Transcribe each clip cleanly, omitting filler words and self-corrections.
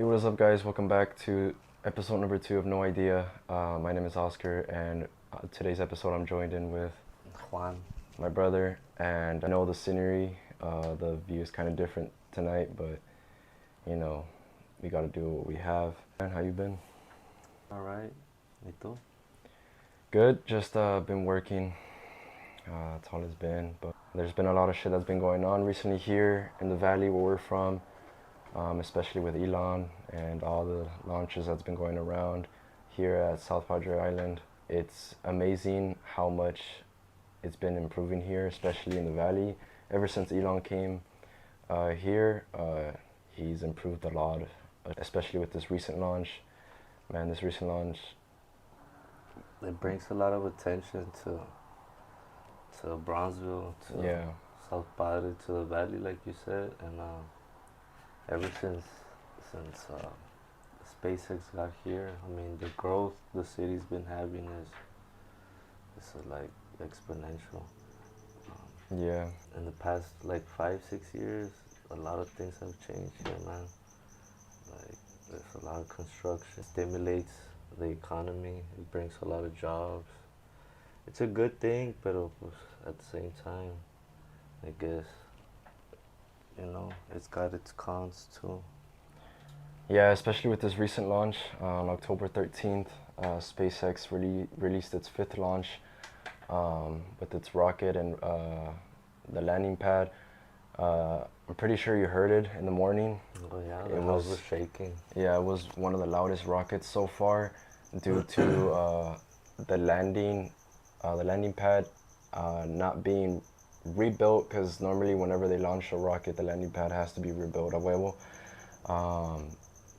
Hey, what is up, guys? Welcome back to episode number 2 of No Idea. My name is Oscar, and today's episode I'm joined in with Juan. my brother. And I know the scenery, the view is kind of different tonight, but you know, we got to do what we have. And how you been? All right. ¿Y tú? Good. Just been working. That's all it's been. But there's been a lot of shit that's been going on recently here in the valley where we're from. Especially with Elon and all the launches that's been going around here at South Padre Island. It's amazing how much it's been improving here, especially in the valley. Ever since Elon came here, he's improved a lot, especially with this recent launch. Man, this recent launch. It brings a lot of attention to Bronzeville, to Yeah. South Padre, to the valley, like you said, and ever since SpaceX got here, I mean, the growth the city's been having is like exponential. Yeah. In the past like 5-6 years, a lot of things have changed here, man. Like there's a lot of construction, stimulates the economy, it brings a lot of jobs. It's a good thing, but at the same time, I guess, it's got its cons too. Yeah, especially with this recent launch on October 13th, SpaceX released its fifth launch with its rocket and the landing pad. I'm pretty sure you heard it in the morning. Oh yeah, the house was shaking. Yeah, it was one of the loudest rockets so far due to the landing pad not being rebuilt, because normally whenever they launch a rocket, the landing pad has to be rebuilt a huevo.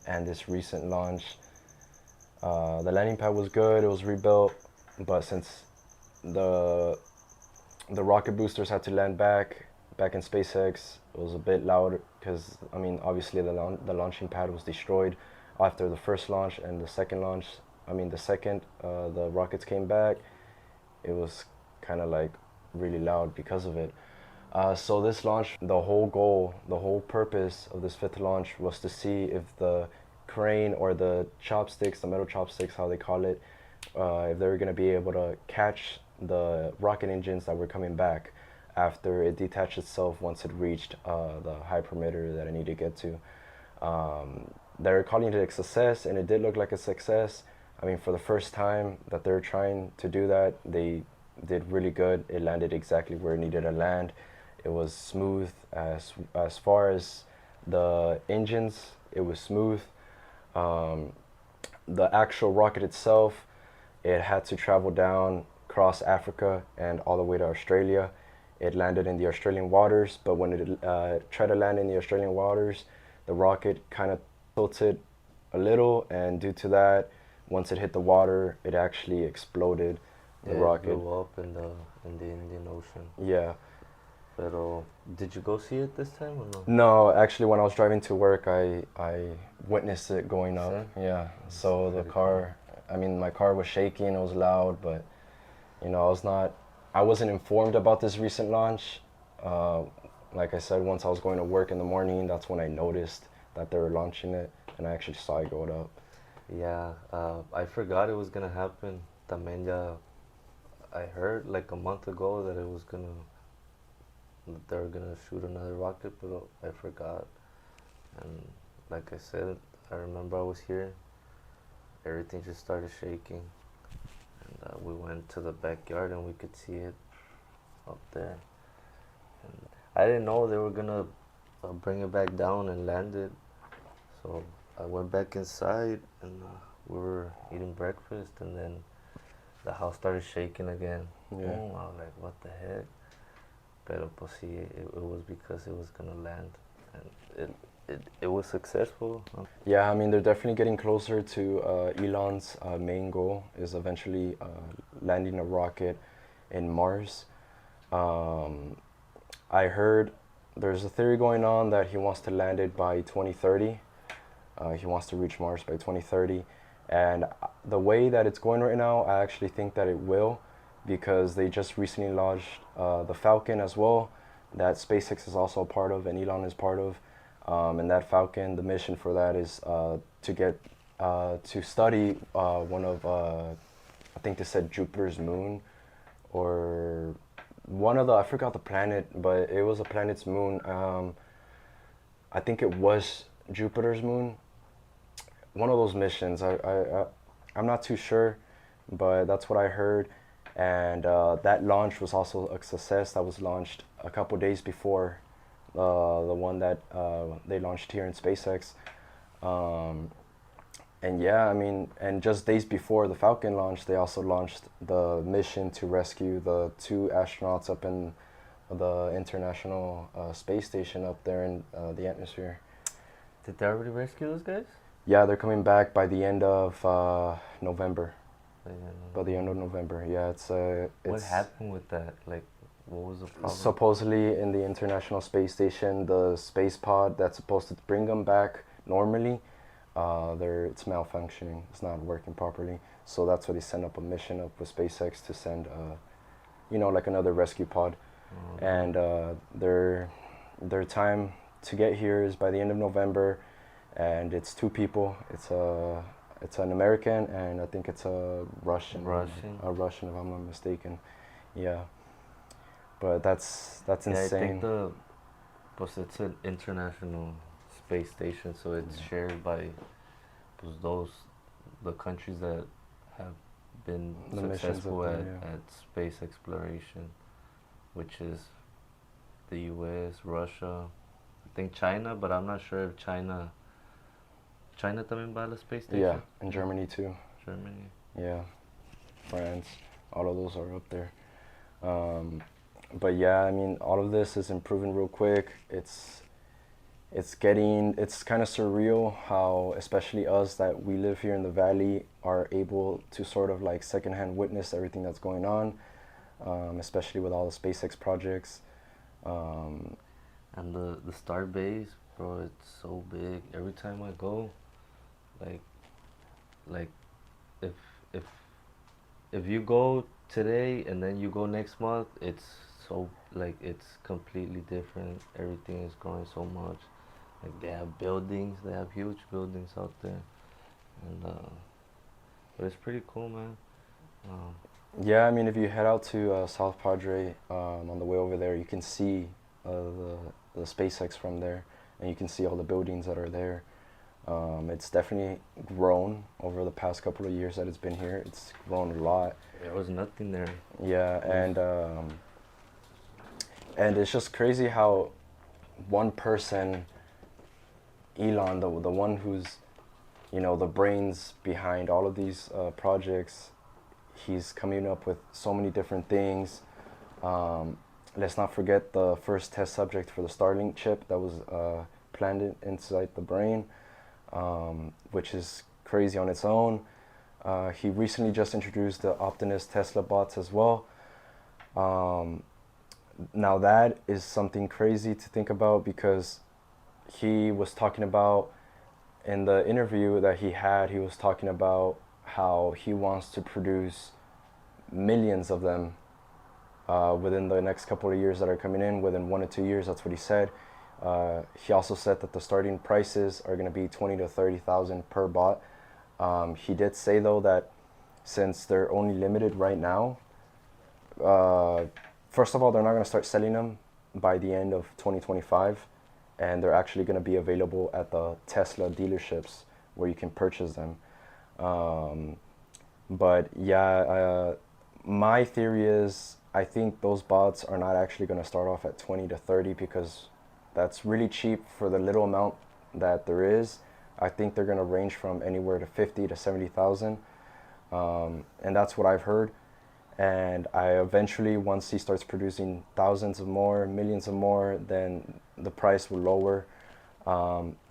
And this recent launch, the landing pad was good, it was rebuilt, but since the rocket boosters had to land back in SpaceX, it was a bit loud because, I mean, obviously the launching pad was destroyed after the first launch, and the second launch, the rockets came back, it was kind of like really loud because of it. So this launch, the whole purpose of this fifth launch was to see if the crane or the chopsticks, the metal chopsticks, how they call it, if they were going to be able to catch the rocket engines that were coming back after it detached itself once it reached the high perimeter that it needed to get to. They're calling it a success, and it did look like a success. I mean, for the first time that they're trying to do that, they did really good. It landed exactly where it needed to land. It was smooth as far as the engines. It was smooth. The actual rocket itself, it had to travel down across Africa and all the way to Australia. It landed in the Australian waters, but when it tried to land in the Australian waters, the rocket kind of tilted a little, and due to that, once it hit the water, it actually exploded. The rocket It blew up in the Indian Ocean. Yeah. Pero did you go see it this time or no? No, actually, when I was driving to work, I witnessed it going up. Same. Yeah. So the car, I mean, my car was shaking. It was loud, but I wasn't informed about this recent launch. Like I said, once I was going to work in the morning, that's when I noticed that they were launching it, and I actually saw it go up. Yeah, I forgot it was gonna happen. También ya, I heard like a month ago that they were gonna shoot another rocket, but I forgot. And like I said, I remember I was here. Everything just started shaking, and we went to the backyard and we could see it up there. And I didn't know they were gonna bring it back down and land it. So I went back inside and we were eating breakfast, and then the house started shaking again. Yeah. Boom, I was like, what the heck? Pero pues sí, it was because it was gonna land, and it was successful. Yeah, I mean, they're definitely getting closer to Elon's main goal is eventually landing a rocket in Mars. I heard there's a theory going on that he wants to land it by 2030. He wants to reach Mars by 2030. And the way that it's going right now, I actually think that it will, because they just recently launched the Falcon as well, that SpaceX is also a part of and Elon is part of. And that Falcon, the mission for that is to get to study one of I think they said Jupiter's moon, or one of the, I forgot the planet, but it was a planet's moon. I think it was Jupiter's moon. One of those missions. I'm not too sure, but that's what I heard. And that launch was also a success. That was launched a couple days before the one that they launched here in SpaceX. Um, and yeah, I mean, and just days before the Falcon launch, they also launched the mission to rescue the two astronauts up in the International Space Station up there in the atmosphere. Did they already rescue those guys? Yeah, they're coming back by the end of November. They By the end of November, yeah, What it's happened with that? Like, what was the problem? supposedly in the International Space Station, the space pod that's supposed to bring them back normally, it's malfunctioning. It's not working properly. So that's why they sent up a mission up with SpaceX to send, like another rescue pod. And their time to get here is by the end of November, and it's two people. It's an American, and I think it's a Russian. Russian? A Russian, if I'm not mistaken. Yeah, but that's Yeah, I insane. think but it's an international space station, so it's shared by the countries that have been The missions successful up there, yeah. at space exploration, which is the U.S., Russia, I think China, but I'm not sure if China también va a la space station. Yeah, and Germany too. Germany. Yeah, France. All of those are up there. But yeah, I mean, all of this is improving real quick. It's kind of surreal how, especially us that we live here in the valley, are able to sort of like secondhand witness everything that's going on, especially with all the SpaceX projects. And the star base, bro, it's so big. Every time I go, like like if if if you go today and then you go next month, it's so like it's completely different. Everything is growing so much. Like they have huge buildings out there, and but it's pretty cool, man. Um, Yeah, I mean, if you head out to South Padre on the way over there, you can see the SpaceX from there, and you can see all the buildings that are there. It's definitely grown over the past couple of years that it's been here. It's grown a lot. there was nothing there. Yeah, and it's just crazy how one person, Elon, the one who's, the brains behind all of these projects, he's coming up with so many different things. Let's not forget the first test subject for the Starlink chip that was planted inside the brain, which is crazy on its own. He recently just introduced the Optimus Tesla bots as well. Now that is something crazy to think about, because he was talking about, in the interview that he was talking about how he wants to produce millions of them within the next couple of years that are coming in, within 1 to 2 years. That's what he said. He also said that the starting prices are going to be 20 to 30,000 per bot. He did say though that since they're only limited right now, first of all, they're not going to start selling them by the end of 2025, and they're actually going to be available at the Tesla dealerships where you can purchase them. But yeah, my theory is I think those bots are not actually going to start off at 20 to 30, because that's really cheap for the little amount that there is. I think they're going to range from anywhere to 50 to 70,000, and that's what I've heard. And eventually, once he starts producing thousands of more, millions of more, then the price will lower.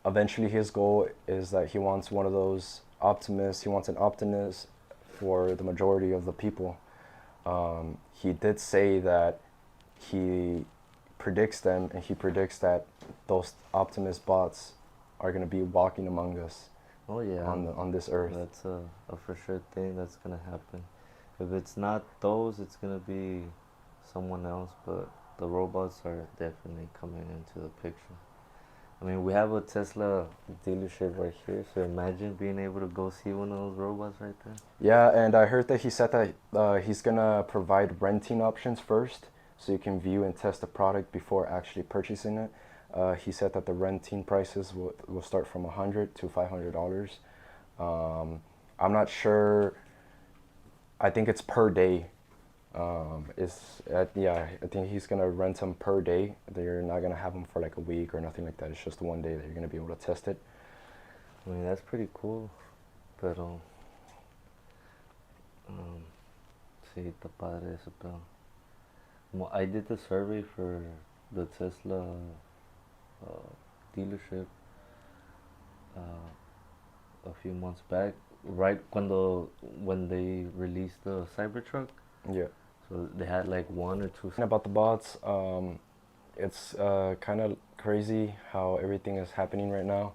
Eventually, his goal is that he wants one of those Optimus. He wants an Optimus for the majority of the people. He did say that he predicts them, and he predicts that those Optimus bots are going to be walking among us. Oh yeah, on this earth. That's a for sure thing that's gonna happen. If it's not those, it's gonna be someone else. But the robots are definitely coming into the picture. I mean, we have a Tesla dealership right here, so imagine being able to go see one of those robots right there. Yeah, and I heard that he said that he's gonna provide renting options first, so you can view and test the product before actually purchasing it. He said that the renting prices will start from $100 to $500. I'm not sure. I think it's per day. Yeah, I think he's gonna rent them per day. They're not gonna have them for like a week or nothing like that. It's just one day that you're gonna be able to test it. I mean, that's pretty cool. But sí, está padre eso, pero I did the survey for the Tesla dealership a few months back, right when they released the Cybertruck. Yeah. So they had like one or two. And about the bots, it's kind of crazy how everything is happening right now.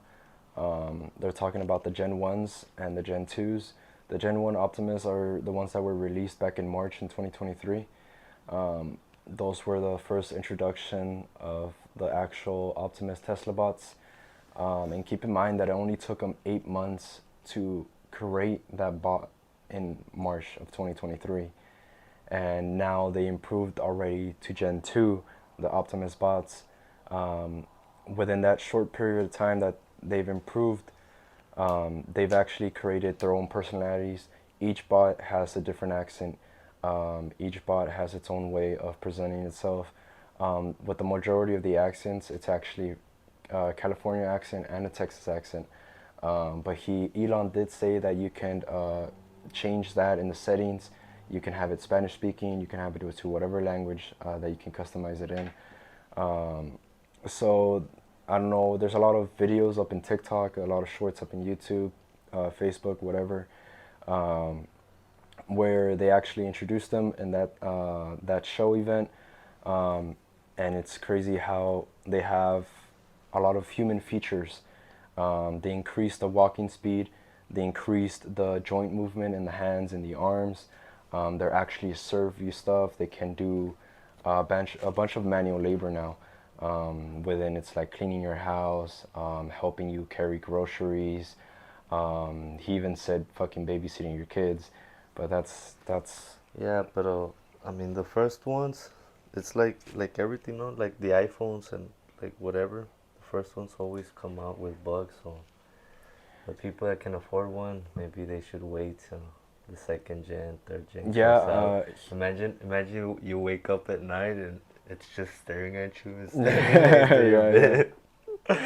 They're talking about the Gen 1s and the Gen 2s. The Gen 1 Optimus are the ones that were released back in March in 2023. Those were the first introduction of the actual Optimus Tesla bots. And keep in mind that it only took them 8 months to create that bot in March of 2023. And now they improved already to Gen 2, the Optimus bots. Within that short period of time that they've improved, they've actually created their own personalities. Each bot has a different accent. Each bot has its own way of presenting itself. With the majority of the accents, it's actually California accent and a Texas accent. But Elon did say that you can change that in the settings. You can have it Spanish speaking. You can have it to whatever language that you can customize it in. So I don't know. There's a lot of videos up in TikTok, a lot of shorts up in YouTube, Facebook, whatever, where they actually introduced them in that show event. And it's crazy how they have a lot of human features. They increased the walking speed. They increased the joint movement in the hands and the arms. They're actually serve you stuff. They can do a bunch of manual labor now. Within it's like cleaning your house, helping you carry groceries. He even said fucking babysitting your kids, but that's Yeah, but I mean the first ones, it's like everything, no? Like the iPhones and like whatever. The first ones always come out with bugs, so the people that can afford one, maybe they should wait till the second gen, third gen yeah. comes out. Imagine you wake up at night and it's just staring at you instead of your Yeah, yeah. bed.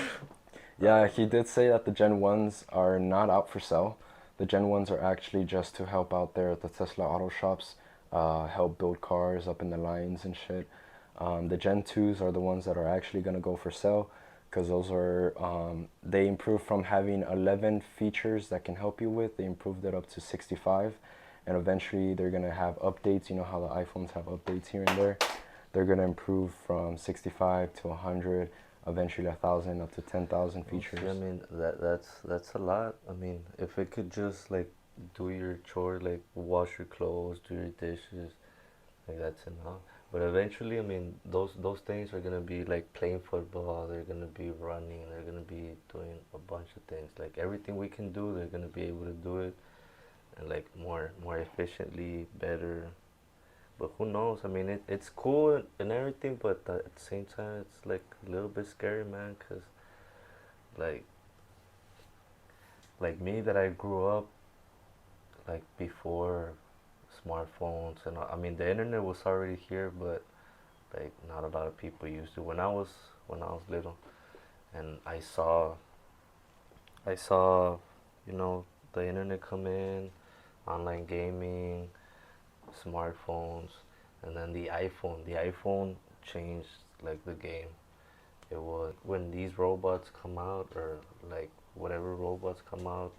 Yeah, he did say that the Gen 1s are not out for sale. The Gen 1s are actually just to help out there at the Tesla auto shops, help build cars up in the lines and shit. The Gen 2s are the ones that are actually going to go for sale because those are, they improved from having 11 features that can help you with, they improved it up to 65. And eventually they're going to have updates. You know how the iPhones have updates here and there? They're going to improve from 65 to 100, eventually 1,000 up to 10,000 Well, features. see, I mean that's a lot. I mean, if it could just like do your chore, like wash your clothes, do your dishes, like that's enough. But eventually, I mean, those things are gonna be like playing football. They're gonna be running. They're gonna be doing a bunch of things. Like everything we can do, they're gonna be able to do it, and like more efficiently, better. But who knows? I mean, it's cool and everything, but at the same time, it's like a little bit scary, man. Cause like me that I grew up like before smartphones and I mean the internet was already here, but like not a lot of people used it. When I was little, and I saw, you know, the internet come in, online gaming, smartphones, and then the iPhone. The iPhone changed like the game. It was when these robots come out or like whatever robots come out,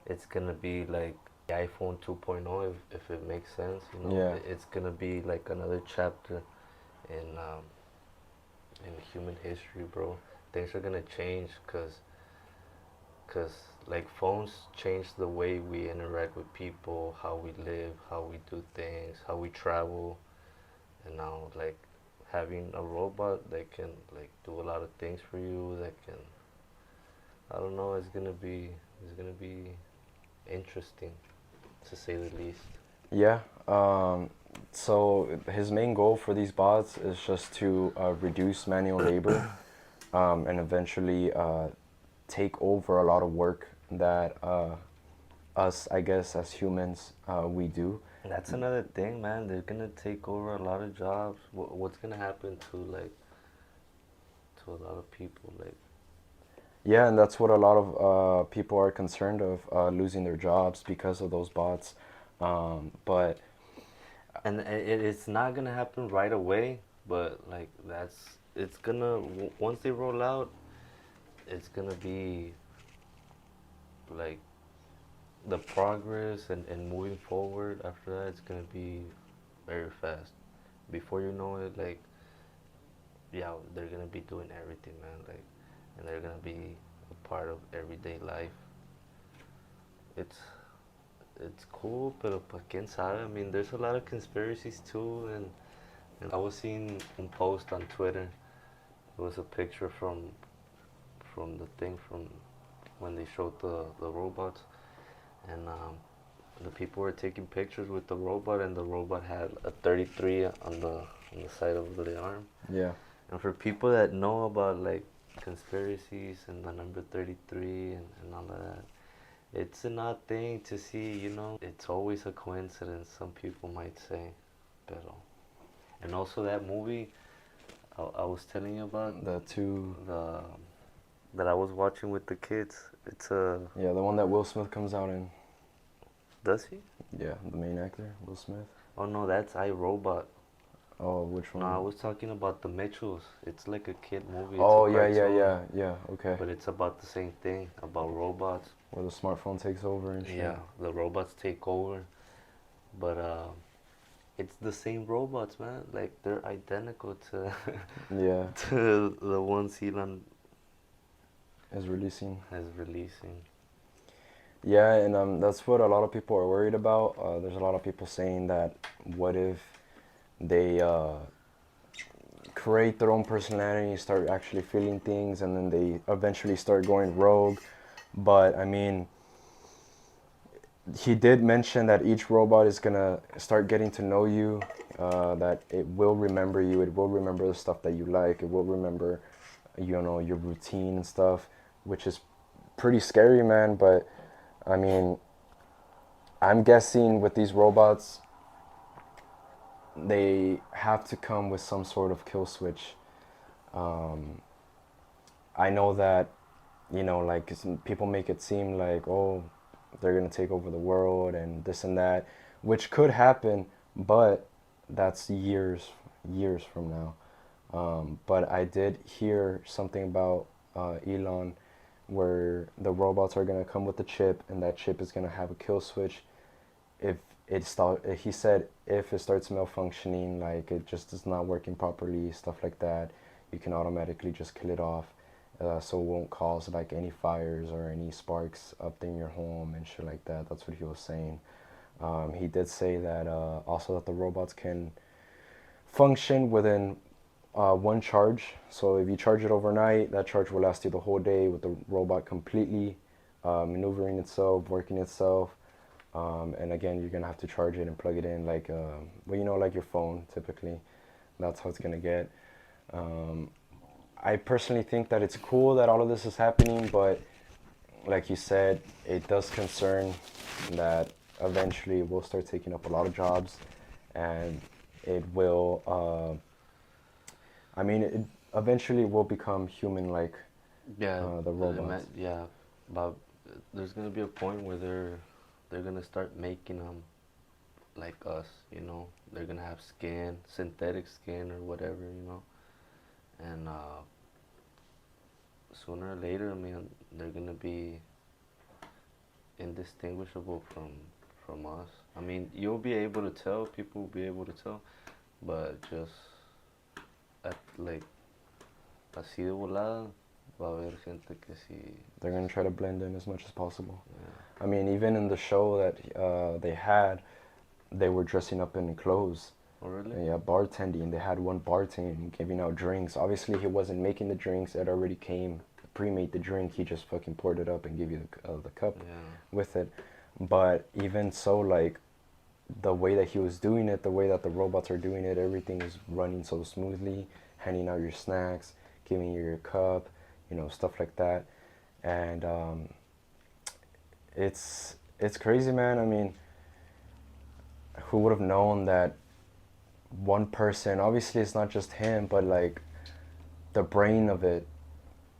it's gonna be like the iPhone 2.0 if it makes sense. You know, Yeah. it's gonna be like another chapter in in human history, bro. Things are gonna change cause like phones change the way we interact with people, how we live, how we do things, how we travel, and now like having a robot that can like do a lot of things for you, that can, I don't know, it's gonna be interesting to say the least. Yeah. So his main goal for these bots is just to reduce manual labor and eventually take over a lot of work that us, I guess, as humans, we do. That's another thing, man. They're gonna take over a lot of jobs. What's gonna happen to like to a lot of people? Like, Yeah, and that's what a lot of people are concerned of losing their jobs because of those bots. But and it's not gonna happen right away, but like it's gonna once they roll out, it's gonna be like the progress and moving forward after that. It's gonna be very fast. Before you know it, like yeah, they're gonna be doing everything, man. Like, and they're gonna be a part of everyday life. It's it's cool, pero pues quién sabe. I mean, there's a lot of conspiracies too, and I was seeing a post on Twitter. It was a picture from the thing from when they showed the robots, and the people were taking pictures with the robot, and the robot had a 33 on the side of the arm. yeah, And for people that know about like conspiracies and the number 33 and all of that, it's an odd thing to see, you know. It's always a coincidence, some people might say. Pero. And also that movie I was telling you about, the two, the that I was watching with the kids. It's a. yeah, the one that Will Smith comes out in. Does he? Yeah, the main actor, Will Smith. Oh no, that's iRobot. Oh, which No, I one? was talking about the Mitchells. It's like a kid movie. It's a Oh, yeah, yeah, cartoon, yeah, yeah. Okay. but it's about the same thing about robots. Where the smartphone takes over and shit. Yeah, the robots take over, but it's the same robots, man. Like they're identical to Yeah, to the ones Elon is releasing. is releasing. Yeah, and that's what a lot of people are worried about. There's a lot of people saying that what if they create their own personality, start actually feeling things, and then they eventually start going rogue. But I mean, he did mention that each robot is gonna start getting to know you, that it will remember you, it will remember the stuff that you like, it will remember, you know, your routine and stuff, which is pretty scary, man. But I mean, I'm guessing with these robots, they have to come with some sort of kill switch. Um, I know that, you know, like people make it seem like, oh, they're gonna take over the world and this and that, which could happen, but that's years from now. But I did hear something about Elon, where the robots are gonna come with a chip, and that chip is gonna have a kill switch. If he said if it starts malfunctioning, like it just is not working properly, stuff like that, you can automatically just kill it off, so it won't cause like any fires or any sparks up in your home and shit like that. That's what he was saying. He did say that also that the robots can function within one charge. So if you charge it overnight, that charge will last you the whole day with the robot completely maneuvering itself, working itself. And again, you're gonna have to charge it and plug it in like, well, you know, like your phone typically. That's how it's gonna get. Um, I personally think that it's cool that all of this is happening, but like you said, it does concern that eventually it will start taking up a lot of jobs, and it will. I mean, it eventually will become human-like. Yeah, The robots. yeah, but there's gonna be a point where they're gonna start making them like us, you know. They're gonna have skin, synthetic skin or whatever, you know. And sooner or later, I mean, they're gonna be indistinguishable from us. I mean, you'll be able to tell, people will be able to tell, but just at like así de volada, va a haber gente que sí, They're gonna try to blend in as much as possible. yeah. I mean, even in the show that they had, they were dressing up in clothes. Oh, really? Yeah, bartending. They had one bartending, giving out drinks. Obviously, he wasn't making the drinks. It already came pre-made the drink. He just fucking poured it up and gave you the cup Yeah. with it. But even so, like the way that he was doing it, the way that the robots are doing it, everything is running so smoothly. Handing out your snacks, giving you your cup, stuff like that. And it's crazy, man. I mean, who would have known that one person, obviously it's not just him, but like the brain of it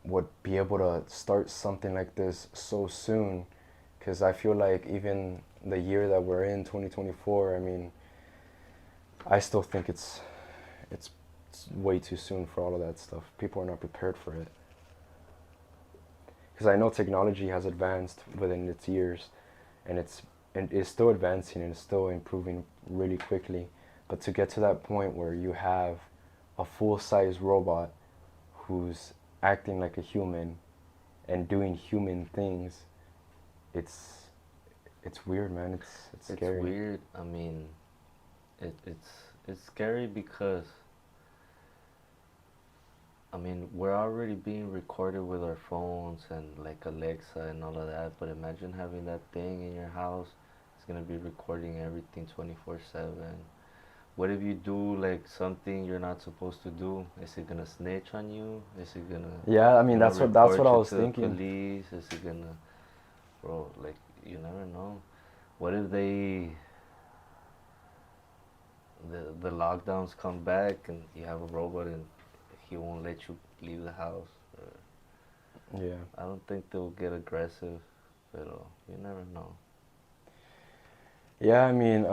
would be able to start something like this so soon. Because I feel like even the year that we're in, 2024, I mean, I still think it's way too soon for all of that stuff. People are not prepared for it. Because I know technology has advanced within its years, and it's still advancing and it's still improving really quickly. But to get to that point where you have a full-size robot who's acting like a human and doing human things, it's it's weird, man. It's It's scary. weird. I mean, it's scary because I mean we're already being recorded with our phones and like Alexa and all of that. But imagine having that thing in your house. It's gonna be recording everything 24/7. What if you do like something you're not supposed to do? Is it gonna snitch on you? Is it gonna, Yeah, I mean that's what report I you was to the thinking. police? Is it gonna, bro? Like you never know. What if the lockdowns come back and you have a robot and he won't let you leave the house? Yeah. I don't think they'll get aggressive, but you never know. Yeah, I mean,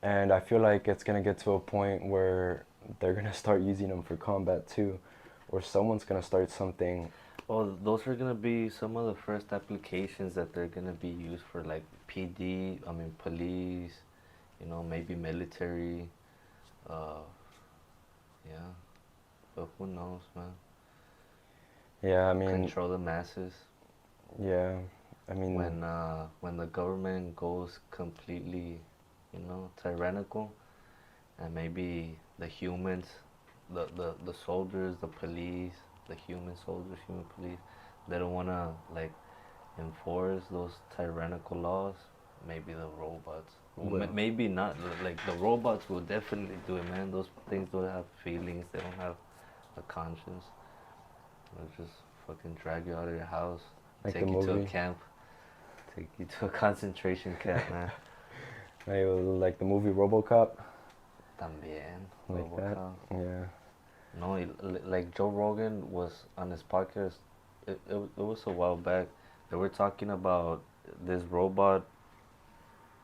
and I feel like it's gonna get to a point where they're gonna start using them for combat too, or someone's gonna start something. Well, those are gonna be some of the first applications that they're gonna be used for, like PD. I mean, police. Maybe military. Uh, yeah, but who knows, man? Yeah, I mean, Control the masses. yeah, I mean, When the government goes completely, tyrannical, and maybe the humans, the soldiers, the police, the human soldiers, human police, they don't wanna like enforce those tyrannical laws. Maybe the robots. Well, well, maybe not. Like the robots will definitely do it, man. Those things don't have feelings. They don't have a conscience. They'll just fucking drag you out of your house, like the take you to a movie, camp, take you to a concentration camp, man. like the movie RoboCop, También, like that. Robocop. Yeah. No, like Joe Rogan was on his podcast. It was a while back. They were talking about this robot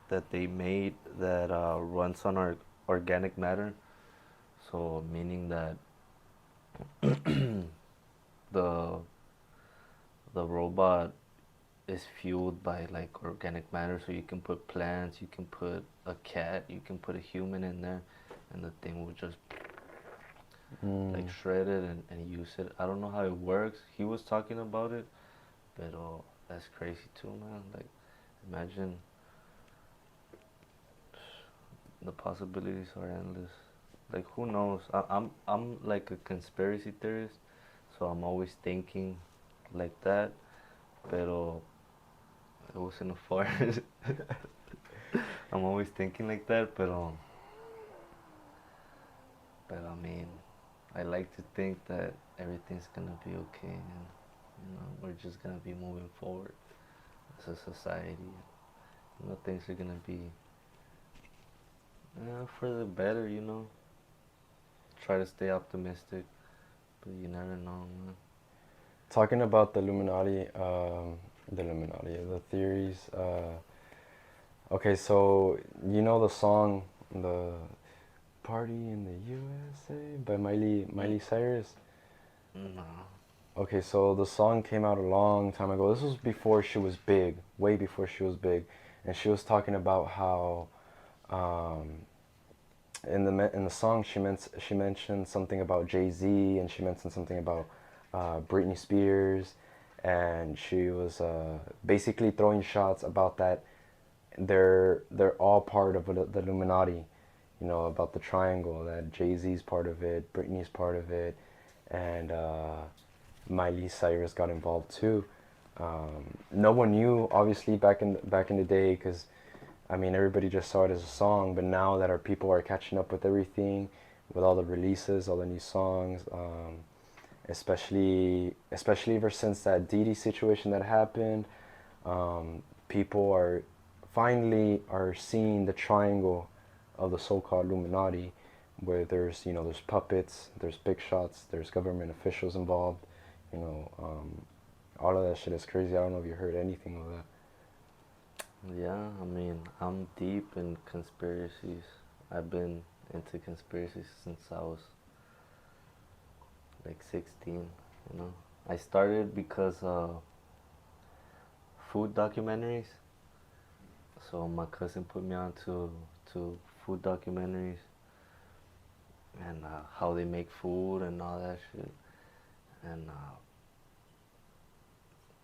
that they made that runs on organic matter. So meaning that the the robot is fueled by like organic matter. So you can put plants, you can put a cat, you can put a human in there, and the thing will just like Mm. shred it and use it. I don't know how it works. He was talking about it, but that's crazy too, man. Like imagine the possibilities are endless. Like who knows? I'm like a conspiracy theorist, so I'm always thinking like that. Pero it was in a forest. I'm always thinking like that, but I mean, I like to think that everything's gonna be okay, and we're just gonna be moving forward as a society. Things are gonna be for the better. Try to stay optimistic, but you never know, man. Talking about the Illuminati, the theories. Okay, so you know the song, the Party in the USA by Miley Cyrus. No. Okay, so the song came out a long time ago. This was before she was big, way before she was big, and she was talking about how um, in the song she mentioned something about Jay-Z, and she mentioned something about Britney Spears, and she was basically throwing shots about that they're all part of the Illuminati, about the triangle, that Jay-Z's part of it, Britney's part of it, and Miley Cyrus got involved too. No one knew, obviously, back in the day, because I mean everybody just saw it as a song. But now that our people are catching up with everything, with all the releases, all the new songs, especially ever since that Diddy situation that happened, people are finally are seeing the triangle of the so-called Illuminati, where there's puppets, there's big shots, there's government officials involved. You know, all of that shit is crazy. I don't know if you heard anything of that. Yeah, I mean, I'm deep in conspiracies. I've been into conspiracies since I was like 16, you know. I started because food documentaries. So my cousin put me on to food documentaries and how they make food and all that shit. And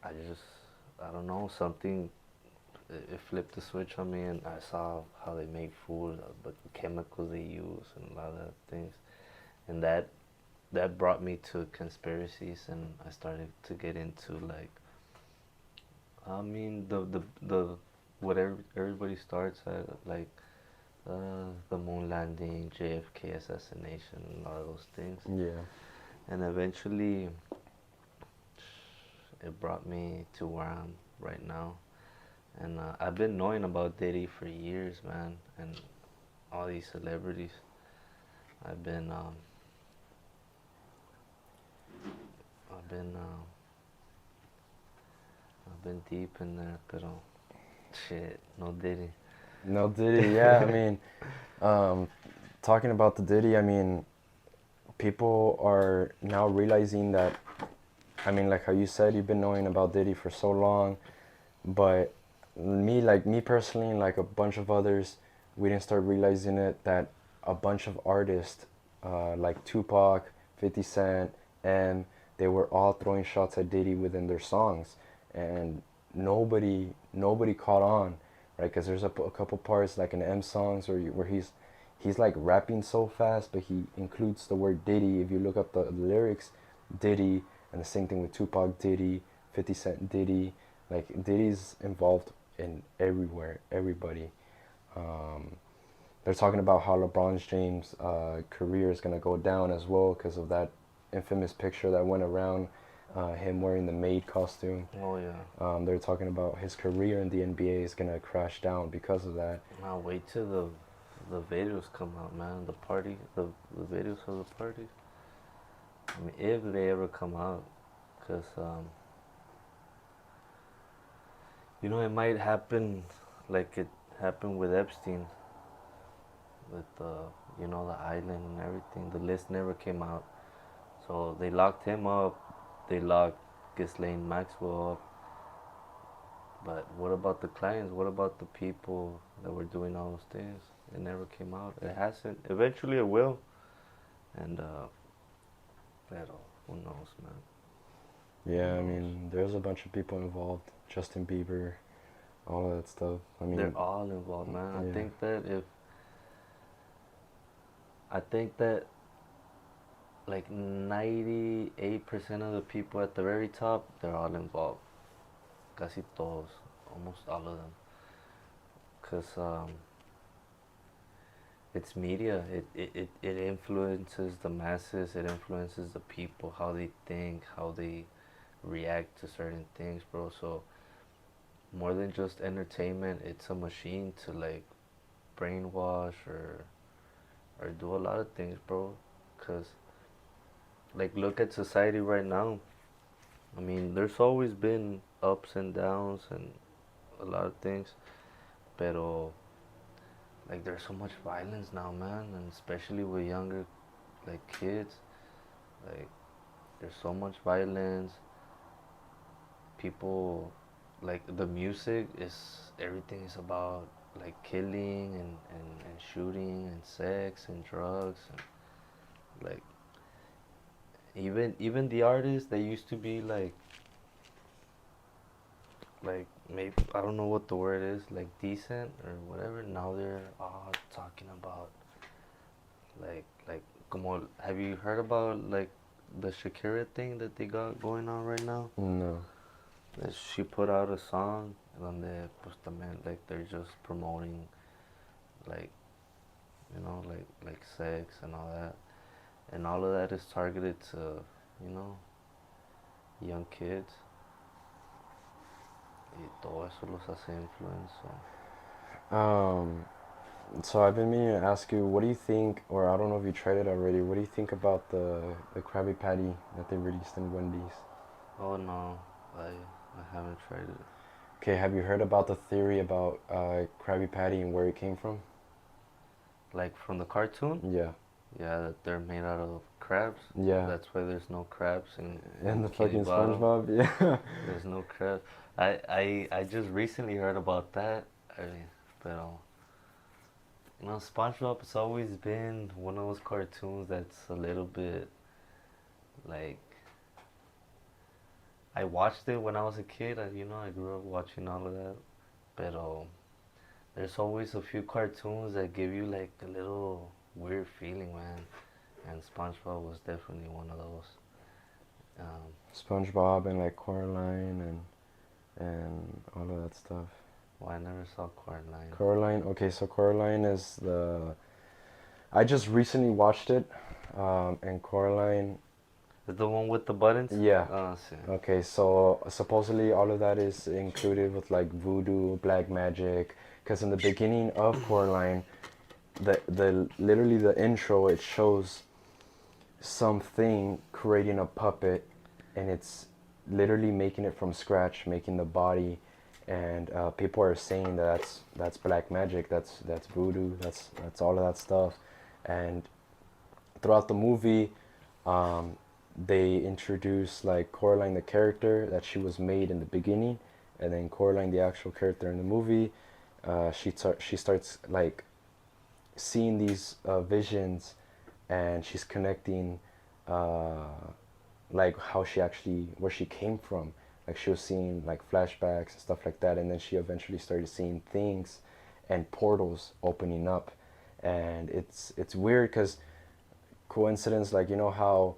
I don't know, something, it flipped the switch on me and I saw how they make food, the chemicals they use and a lot of things. And that brought me to conspiracies and I started to get into like, I mean, the whatever everybody starts at, like the moon landing, JFK assassination, and all those things. Yeah, And eventually, it brought me to where I'm right now. And I've been knowing about Diddy for years, man, and all these celebrities. I've been, um, I've been, I've been deep in there, pero shit, no Diddy. no Diddy. Yeah, I mean, um, talking about the Diddy, I mean, people are now realizing that. I mean, like how you said, you've been knowing about Diddy for so long, but me personally, and like a bunch of others, we didn't start realizing it that a bunch of artists, like Tupac, 50 Cent, and they were all throwing shots at Diddy within their songs, and nobody caught on, right? Because there's a couple parts like in M songs where he's like rapping so fast, but he includes the word Diddy. If you look up the lyrics, Diddy, and the same thing with Tupac, Diddy, 50 Cent, Diddy. Like Diddy's involved in everywhere, everybody. Um, they're talking about how LeBron James' career is gonna go down as well because of that infamous picture that went around, him wearing the maid costume. Oh yeah. They're talking about his career in the NBA is gonna crash down because of that. Now wait till the videos come out, man. The videos of the parties. I mean, if they ever come out, cause you know it might happen like it happened with Epstein, with the island and everything. The list never came out, so they locked him up. They locked Ghislaine Maxwell up. But what about the clients? What about the people that were doing all those things? It never came out. It hasn't. Eventually, it will. And pero who knows, man? Who Yeah, I knows? mean, there's a bunch of people involved. Justin Bieber, all of that stuff. I They're mean, all involved, man. yeah, I think that like 98% of the people at the very top, they're all involved. Casi todos, almost all of them. Cause it's media. It influences the masses. It influences the people, how they think, how they react to certain things, bro. So more than just entertainment, it's a machine to like brainwash or do a lot of things, bro. Cause like look at society right now. I mean, there's always been ups and downs and a lot of things, pero like there's so much violence now, man, and especially with younger like kids. Like there's so much violence. People like the music is everything is about like killing and shooting and sex and drugs and like even the artists that used to be like maybe I don't know what the word is, like decent or whatever, now they're all talking about like, como, have you heard about like the Shakira thing that they got going on right now? No. That she put out a song donde pues también like they're just promoting like like sex and all that, and all of that is targeted to you know young kids y todo eso los hace influence. So Um, so I've been meaning to ask you, what do you think, or I don't know if you tried it already, what do you think about the Krabby Patty that they released in Wendy's? oh no, I haven't tried it. Okay, have you heard about the theory about Krabby Patty and where it came from? Like from the cartoon. Yeah. Yeah, that they're made out of crabs. Yeah. That's why there's no crabs in And the Bikini fucking Bottom. SpongeBob, yeah. There's no crabs. I just recently heard about that. I mean, but SpongeBob has always been one of those cartoons that's a little bit like I watched it when I was a kid. I grew up watching all of that. But there's always a few cartoons that give you like a little weird feeling, man. And SpongeBob was definitely one of those. Um, SpongeBob and like Coraline and all of that stuff. well, I never saw Coraline. Coraline, okay, so Coraline is the. I just recently watched it, and Coraline. Is the one with the buttons? Yeah. Oh, see. Okay, so supposedly all of that is included with like voodoo, black magic, because in the beginning of Coraline, the literally the intro it shows something creating a puppet, and it's literally making it from scratch, making the body, and people are saying that that's black magic, that's voodoo, that's all of that stuff, and throughout the movie, um, they introduce like Coraline the character that she was made in the beginning, and then Coraline the actual character in the movie. She starts like seeing these visions, and she's connecting uh, like how she actually where she came from. Like she was seeing like flashbacks and stuff like that, and then she eventually started seeing things and portals opening up, and it's weird because coincidence, like you know how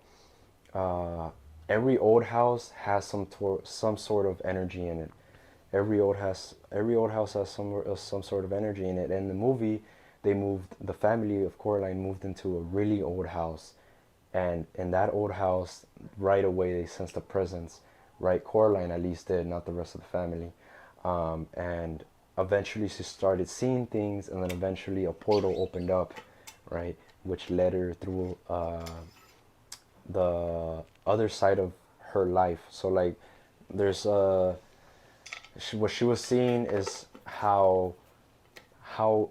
uh, every old house has some sort of energy in it. Every old house has some sort of energy in it. In the movie, the family of Coraline moved into a really old house, and in that old house, right away they sensed a presence. Right, Coraline at least did, not the rest of the family. And eventually she started seeing things, and then eventually a portal opened up, right, which led her through the other side of her life. So like, there's what she was seeing is how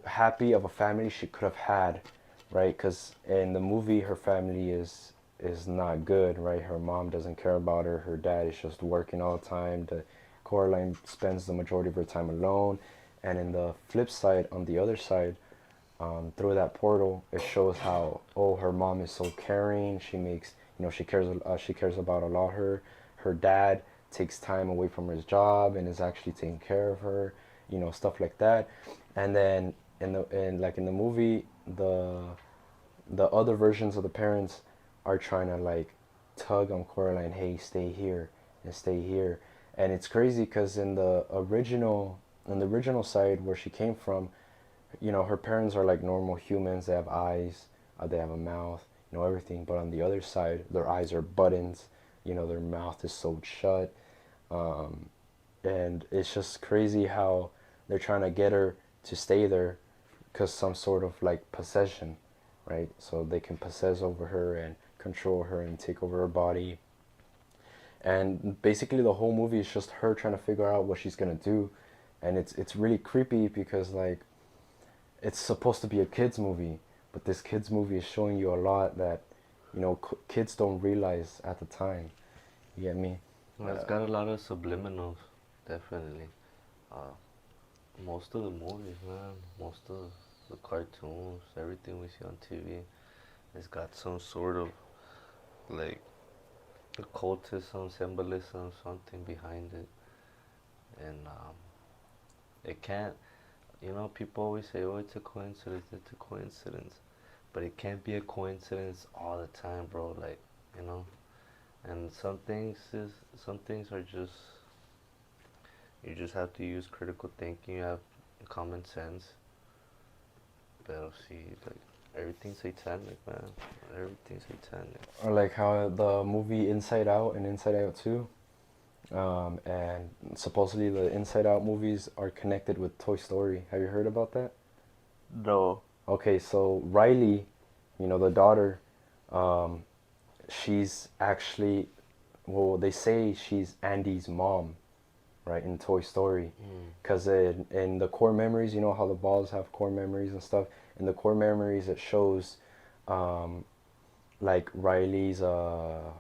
happy of a family she could have had, right? Because in the movie, her family is not good, right? Her mom doesn't care about her. Her dad is just working all the time. Coraline spends the majority of her time alone. And in the flip side, on the other side, through that portal, it shows how her mom is so caring. She makes she cares about a lot. Her dad takes time away from his job and is actually taking care of her. Stuff like that. And then in the movie, the other versions of the parents are trying to like tug on Coraline, hey, stay here and stay here. And it's crazy because in the original side where she came from, her parents are like normal humans. They have eyes, they have a mouth, everything. But on the other side, their eyes are buttons. Their mouth is sewed shut. Um, and it's just crazy how they're trying to get her to stay there because some sort of like possession, right? So they can possess over her and control her and take over her body. And basically, the whole movie is just her trying to figure out what she's gonna do, and it's really creepy because like it's supposed to be a kids movie, but this kids movie is showing you a lot that kids don't realize at the time. You get me? Well, it's got a lot of subliminals, definitely. Uh, most of the movies, man, most of the cartoons, everything we see on TV, it's got some sort of like occultism, symbolism, something behind it, and it can't. People always say, "Oh, it's a coincidence. It's a coincidence," but it can't be a coincidence all the time, bro. Like, you know, and some things are just you just have to use critical thinking. You have common sense. But see, like everything's satanic, man. Everything's satanic. Or like how the movie Inside Out and Inside Out 2, and supposedly the Inside Out movies are connected with Toy Story. Have you heard about that? No. Okay, so Riley, the daughter, um, she's actually, well, they say she's Andy's mom, right, in Toy Story. Mm. Because in the core memories, you know how the balls have core memories and stuff. In the core memories, it shows, um, like Riley's, what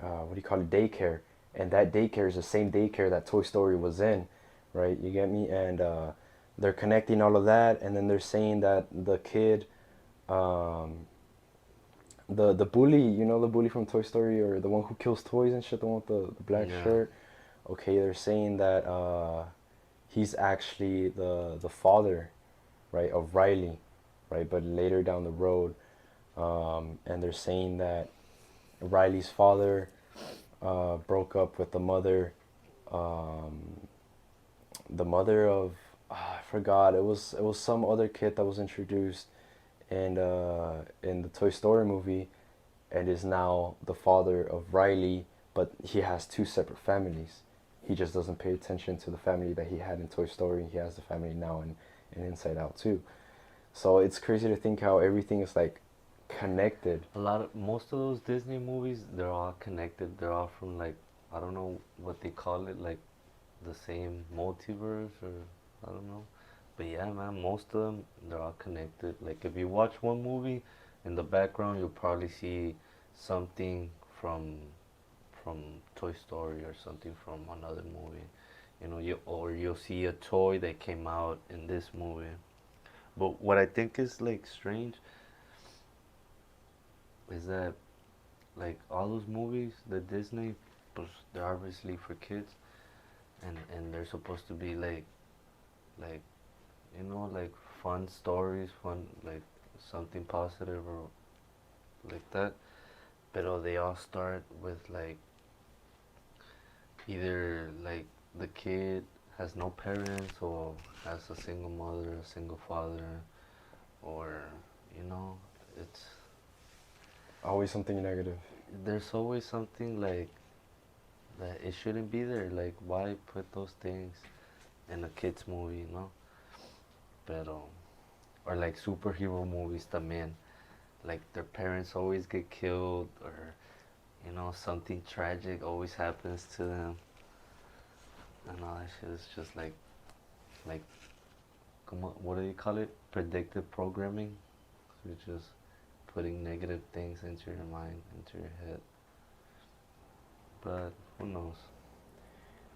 do you call it, daycare. And that daycare is the same daycare that Toy Story was in, right? You get me? And they're connecting all of that, and then they're saying that the kid, um, the bully, the bully from Toy Story, or the one who kills toys and shit, the one with the black Yeah. shirt. Okay, they're saying that he's actually the father, right, of Riley, right? But later down the road, and they're saying that Riley's father broke up with um, the mother of, I forgot. It was some other kid that was introduced in the Toy Story movie, and is now the father of Riley, but he has two separate families. He just doesn't pay attention to the family that he had in Toy Story. He has the family now in Inside Out too. So it's crazy to think how everything is like connected. Most of those Disney movies, they're all connected. They're all from like, I don't know what they call it, like the same multiverse or I don't know. But yeah, man, most of them, they're all connected. Like if you watch one movie, in the background you'll probably see something from from Toy Story or something from another movie. You'll see a toy that came out in this movie. But what I think is like strange is that like all those movies, the Disney, pues, they're obviously for kids, and they're supposed to be like like fun stories, fun like something positive or like that. But they all start with like either like the kid has no parents or has a single mother, a single father, or you know, it's Always something negative. there's always something like that it shouldn't be there. Like why put those things in a kids movie, you know? Pero or like superhero movies también. Like their parents always get killed or something tragic always happens to them and all that shit is just like what do you call it? Predictive programming. So you're just putting negative things into your mind, into your head. But who knows?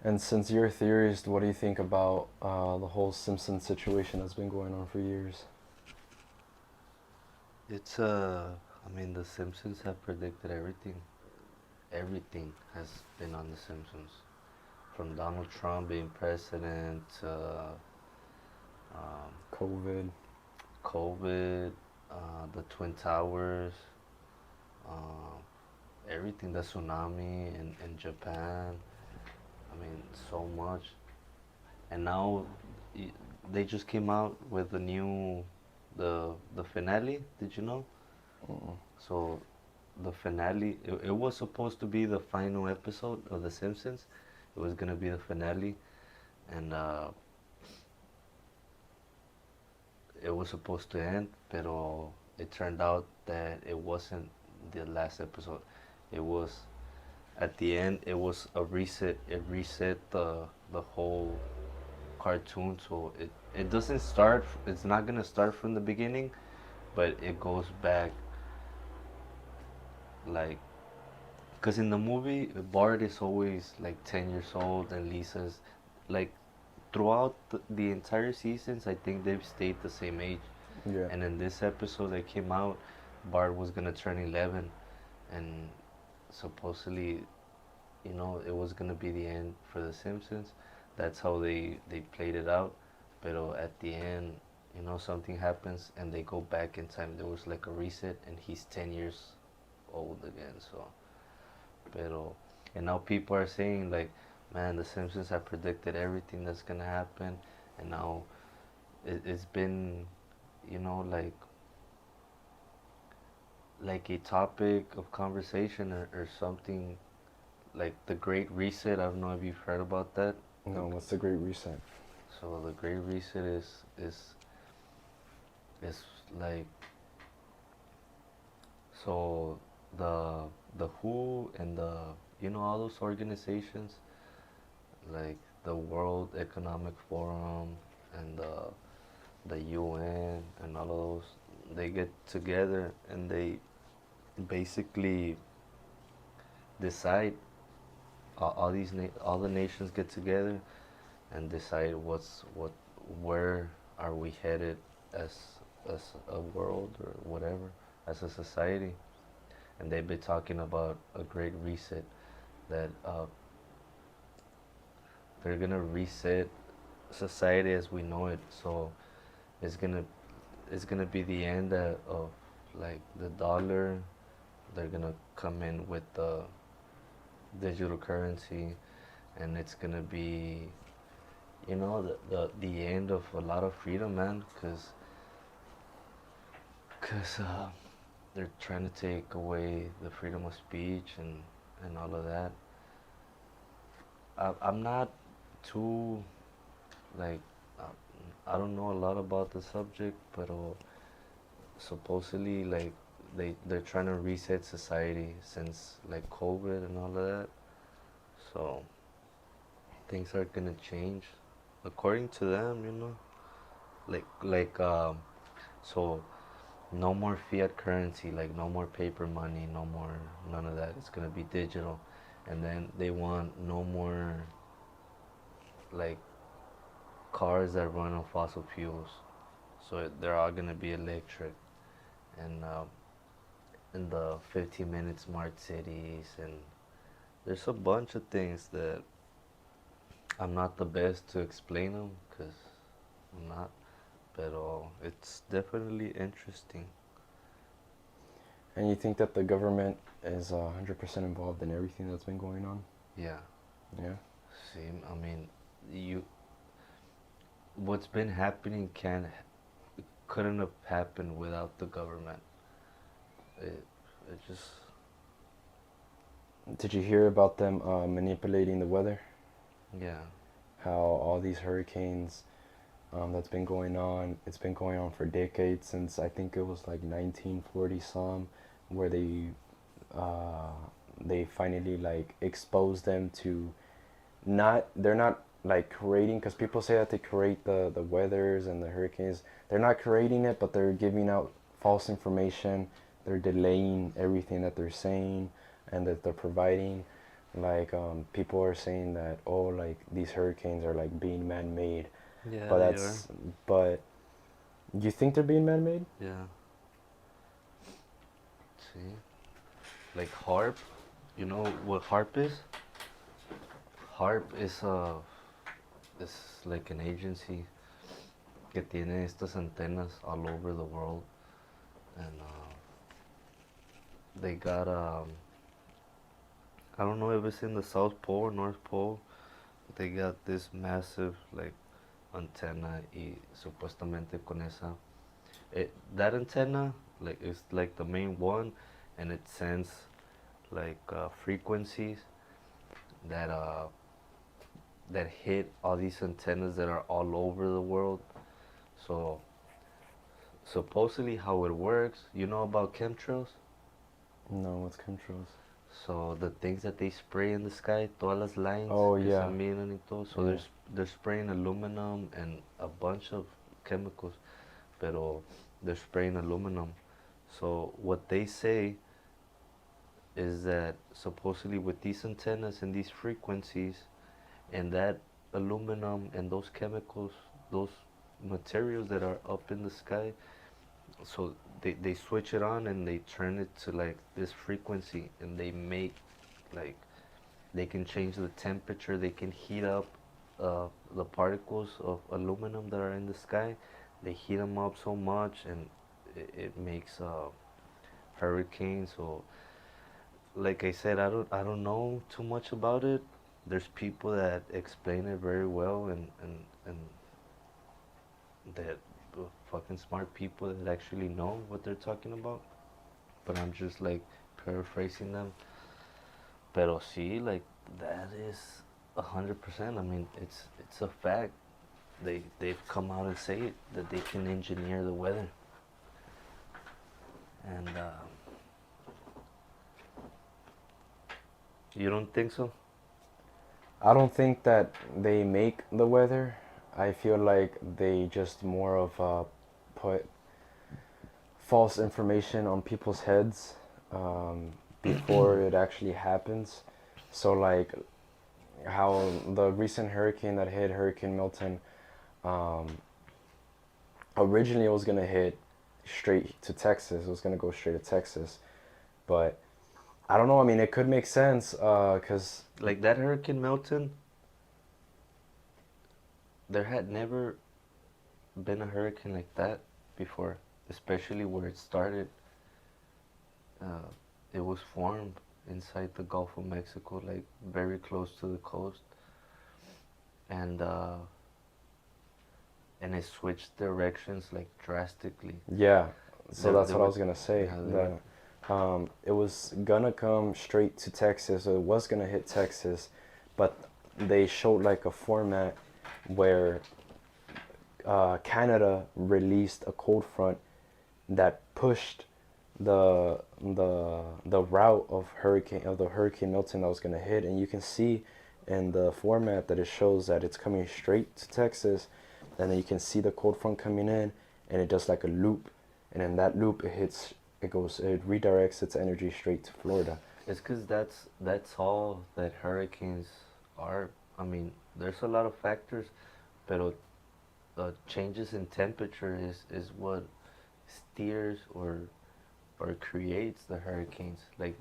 And since you're a theorist, what do you think about the whole Simpsons situation that's been going on for years? It's I mean the Simpsons have predicted everything. Everything has been on the Simpsons. From Donald Trump being president to um, COVID. COVID, the Twin Towers, uh, everything, the tsunami in Japan. I mean, so much. And now they just came out with the finale. Did you know? Mm-mm. So the finale, it was supposed to be the final episode of The Simpsons. It was gonna be the finale, and it was supposed to end, pero it turned out that it wasn't the last episode. It was at the end. It was a reset. It reset the whole cartoon, so it doesn't start. It's not gonna start from the beginning, but it goes back like because in the movie Bart is always like 10 years old and Lisa's like throughout the entire seasons. I think they've stayed the same age. Yeah. And in this episode that came out, Bart was gonna turn 11, and supposedly, it was gonna be the end for The Simpsons. That's how they played it out. But at the end, you know, something happens and they go back in time. There was like a reset, and he's 10 years old again. So, pero, and now people are saying like, man, the Simpsons have predicted everything that's gonna happen, and now it's been, you know, like a topic of conversation, or something like the Great Reset. I don't know if you've heard about that. No, what's the Great Reset? So the Great Reset is like, so the WHO and the, you know, all those organizations like the World Economic Forum and the UN and all of those, they get together and they basically decide, all the nations get together and decide where are we headed as a world or whatever, as a society. And they've been talking about a great reset, that they're gonna reset society as we know it. So it's gonna it's gonna be the end of like the dollar. They're gonna come in with the digital currency, and it's gonna be, you know, the end of a lot of freedom, man, because they're trying to take away the freedom of speech and all of that. I'm not too like, uh, I don't know a lot about the subject, but supposedly like they're trying to reset society since like COVID and all of that. So things are gonna change according to them, you know. So no more fiat currency, like no more paper money, no more none of that. It's gonna be digital, and then they want no more like cars that run on fossil fuels. So they're all gonna be electric, and in the 15-minute smart cities, and there's a bunch of things that I'm not the best to explain them because I'm not, but it's definitely interesting. And you think that the government is 100% involved in everything that's been going on? Yeah. Yeah. See, I mean, you what's been happening couldn't have happened without the government. It it just, Did you hear about them manipulating the weather? yeah, How all these hurricanes that's been going on, it's been going on for decades, since I think it was like 1940 some, where uh, they finally like exposed them to, not, they're not like creating, because people say that they create the weathers and the hurricanes. They're not creating it, but they're giving out false information. They're delaying everything that they're saying and that they're providing. Like people are saying that, oh, like these hurricanes are like being man-made, yeah, but they are. that's, but you think they're being man-made? Yeah, see, like HARP. You know what HARP is? HARP is like an agency que tiene estas antenas all over the world, and they got I don't know if it's in the South Pole or North Pole. They got this massive like antenna, y supuestamente con esa, that antenna like is like the main one, and it sends like frequencies that that hit all these antennas that are all over the world. So supposedly how it works, you know about chemtrails? No, what's chemtrails? So the things that they spray in the sky, todas las lines Oh que se yeah, miran y todo, so yeah. they're spraying aluminum and a bunch of chemicals, pero they're spraying aluminum. So what they say is that supposedly with these antennas and these frequencies and that aluminum and those chemicals, those materials that are up in the sky, so they switch it on and they turn it to like this frequency, and they make like, they can change the temperature, they can heat up the particles of aluminum that are in the sky. they heat them up so much, and it makes hurricanes. So, like I said, I don't know too much about it. There's people that explain it very well, and that fucking smart people that actually know what they're talking about. But I'm just like paraphrasing them. Pero sí, like that is 100%. I mean, it's a fact. They've come out and say it that they can engineer the weather, and you don't think so? I don't think that they make the weather. I feel like they just more of put false information on people's heads before it actually happens. So like how the recent hurricane that hit Hurricane Milton, um, originally it was gonna hit straight to Texas. It was gonna go straight to Texas, but I don't know. I mean, it could make sense because Like that Hurricane Milton, there had never been a hurricane like that before, especially where it started. Uh, it was formed inside the Gulf of Mexico, like very close to the coast, and uh, and it switched directions like drastically. yeah. So There, that's there what I were, was gonna say. yeah, there were, The it was gonna come straight to Texas. Or it was gonna hit Texas, but they showed like a format where Canada released a cold front that pushed the route of the Hurricane Milton that was gonna hit, and you can see in the format that it shows that it's coming straight to Texas, and then you can see the cold front coming in, and it does like a loop, and in that loop it redirects its energy straight to Florida. it's because that's all that hurricanes are. I mean, there's a lot of factors, but changes in temperature is what steers or creates the hurricanes. Like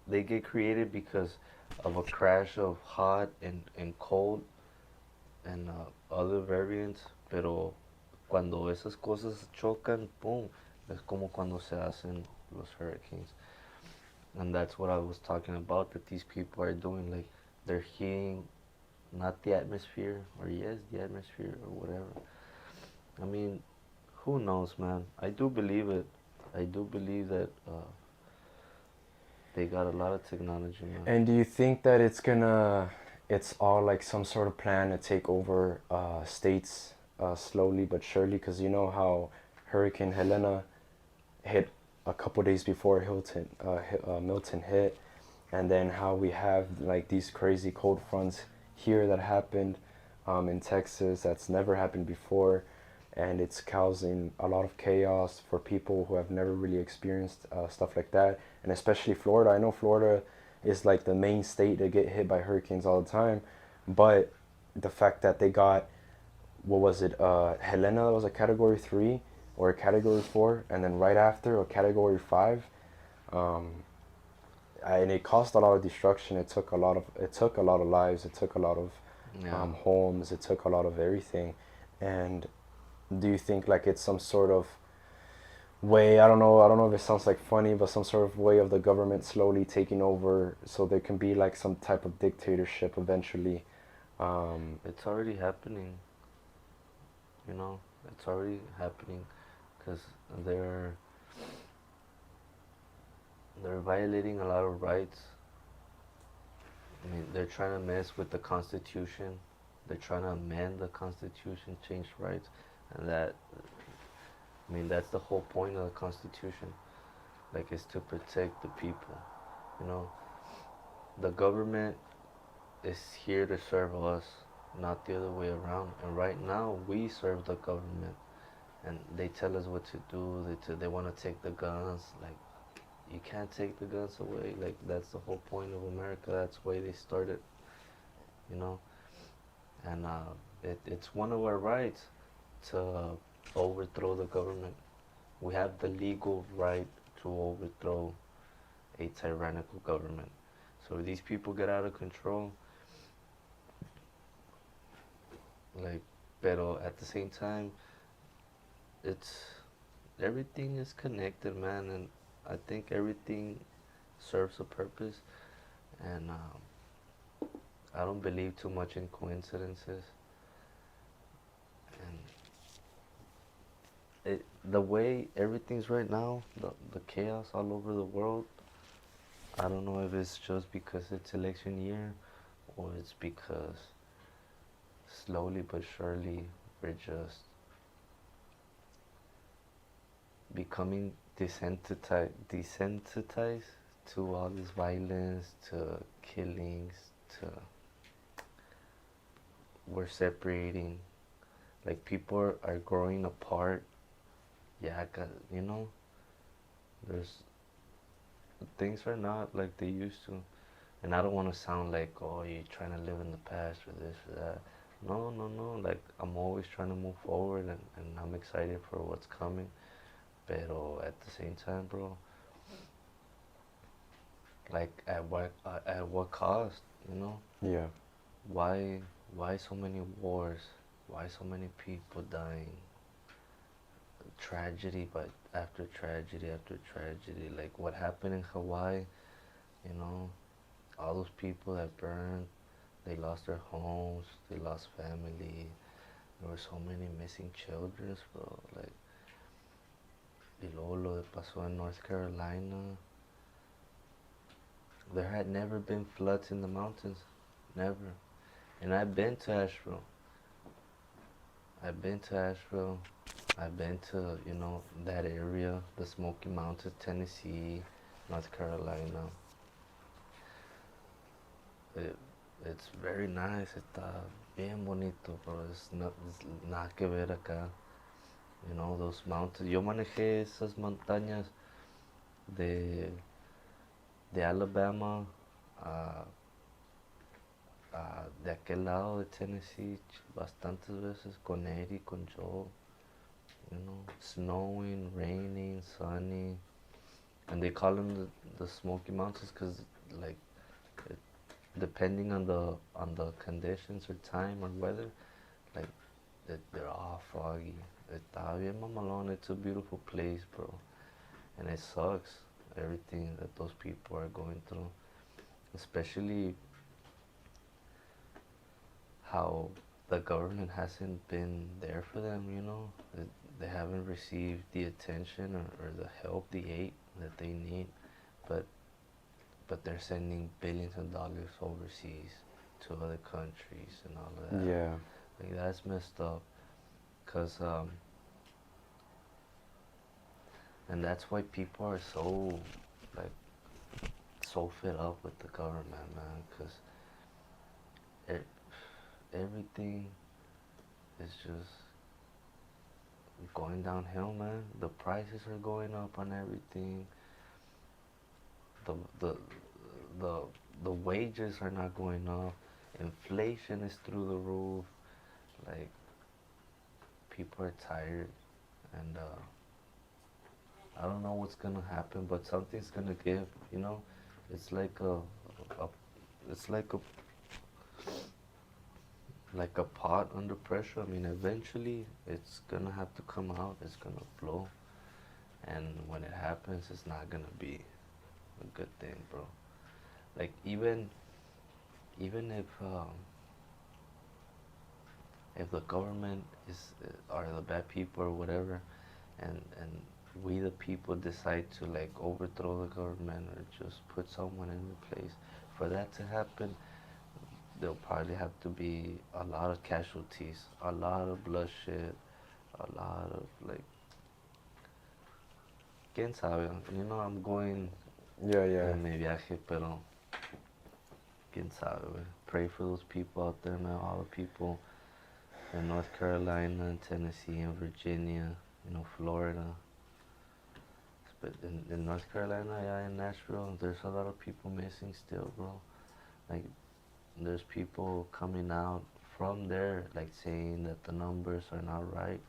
they get created because of a crash of hot and cold and other variants, pero cuando esas cosas chocan, boom, es como cuando se hacen los hurricanes. And that's what I was talking about that these people are doing. Like they're heating not the atmosphere, or yes, the atmosphere, or whatever. I mean, who knows, man? I do believe it. I do believe that they got a lot of technology, man. And do you think that it's all like some sort of plan to take over states slowly but surely? Because you know how Hurricane Helena hit a couple days before Milton hit, and then how we have like these crazy cold fronts here that happened in Texas that's never happened before, and it's causing a lot of chaos for people who have never really experienced stuff like that, and especially Florida. I know Florida is like the main state to get hit by hurricanes all the time, but the fact that they got, what was it, Helena, that was a category 3 or a category 4, and then right after a category 5, um, and it caused a lot of destruction. It took a lot of lives. It took a lot of Yeah, homes. It took a lot of everything. And do you think like it's some sort of way? I don't know if it sounds like funny, but some sort of way of the government slowly taking over, so there can be like some type of dictatorship eventually. Um, it's already happening. You know, it's already happening because they're they're violating a lot of rights. I mean, they're trying to mess with the Constitution. They're trying to amend the Constitution, change rights, and that, I mean, that's the whole point of the Constitution. Like, is to protect the people. You know, the government is here to serve us, not the other way around. And right now, we serve the government, and they tell us what to do. They want to take the guns. Like, you can't take the guns away. Like, that's the whole point of America. That's why they started. You know, and it's one of our rights to overthrow the government. We have the legal right to overthrow a tyrannical government. So if these people get out of control, like, pero at the same time, it's everything is connected, man, and I think everything serves a purpose, and I don't believe too much in coincidences, and the way everything's right now, the chaos all over the world, I don't know if it's just because it's election year or it's because slowly but surely we're just becoming desensitized to all this violence, to killings, to we're separating. Like people are growing apart. Yeah, you know, there's things are not like they used to. And I don't want to sound like, oh, you're trying to live in the past or this or that. No, no, no. Like I'm always trying to move forward, and I'm excited for what's coming. Pero at the same time, bro, like at what cost? You know, Yeah. why why so many wars? Why so many people dying? Tragedy, but after tragedy after tragedy. Like what happened in Hawaii? You know, all those people that burned, they lost their homes, they lost family. There were so many missing children, bro. Like, y luego lo que pasó in North Carolina. There had never been floods in the mountains. Never. And I've been to Asheville. I've been to Asheville. I've been to, that area, the Smoky Mountains, Tennessee, North Carolina. It, it's very nice. Está bien bonito, bro. It's nada que ver acá. Those mountains. Yo manejé esas montañas de, de Alabama a, de aquel lado de Tennessee bastantes veces con Eddie, con Joe. Snowing, raining, sunny, and they call them the Smoky Mountains because, like, it, depending on the conditions or time or weather, like they're all foggy. Está bien mamalón. It's a beautiful place, bro, and it sucks everything that those people are going through, especially how the government hasn't been there for them. They haven't received the attention or the help, the aid that they need, but they're sending billions of dollars overseas to other countries and all of that. Yeah. Like that's messed up, cause and that's why people are so like so fed up with the government, man, cause it, everything is just going downhill, man. The prices are going up on everything. The the the the wages are not going up. Inflation is through the roof. Like people are tired, and I don't know what's gonna happen, but something's gonna give. It's like a it's like a pot under pressure. I mean, eventually it's gonna have to come out. It's gonna blow, and when it happens, it's not gonna be a good thing, bro. Like even if the government is are the bad people or whatever, and we the people decide to like overthrow the government or just put someone in place, for that to happen, there'll probably have to be a lot of casualties, a lot of bloodshed, a lot of like, quién sabe, I'm going Yeah, yeah. en mi viaje, pero quién sabe, güey. Pray for those people out there, man, all the people in North Carolina and Tennessee and Virginia, Florida. But in North Carolina, yeah, in Nashville, there's a lot of people missing still, bro. Like, there's people coming out from there, like, saying that the numbers are not right.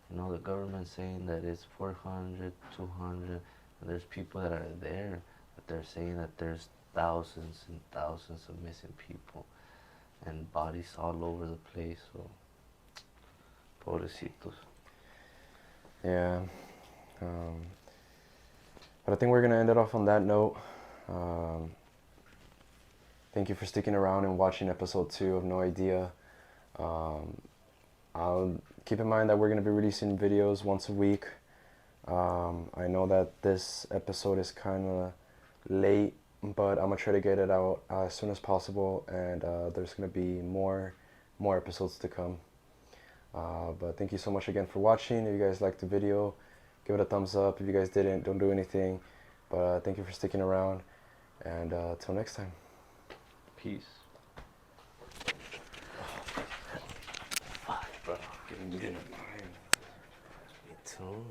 The government saying that it's 400, 200, and there's people that are there, but they're saying that there's thousands and thousands of missing people and bodies all over the place, so, pobrecitos. Yeah. Um, but I think we're gonna end it off on that note. Um, thank you for sticking around and watching episode 2 of No Idea. Um, I'll keep in mind that we're gonna be releasing videos once a week. I know that this episode is kind of late, but I'm gonna try to get it out as soon as possible, and there's gonna be more episodes to come. But thank you so much again for watching. If you guys liked the video, give it a thumbs up. If you guys didn't, don't do anything. But thank you for sticking around, and till next time. Peace. Fuck, bro. Getting me in a Me too.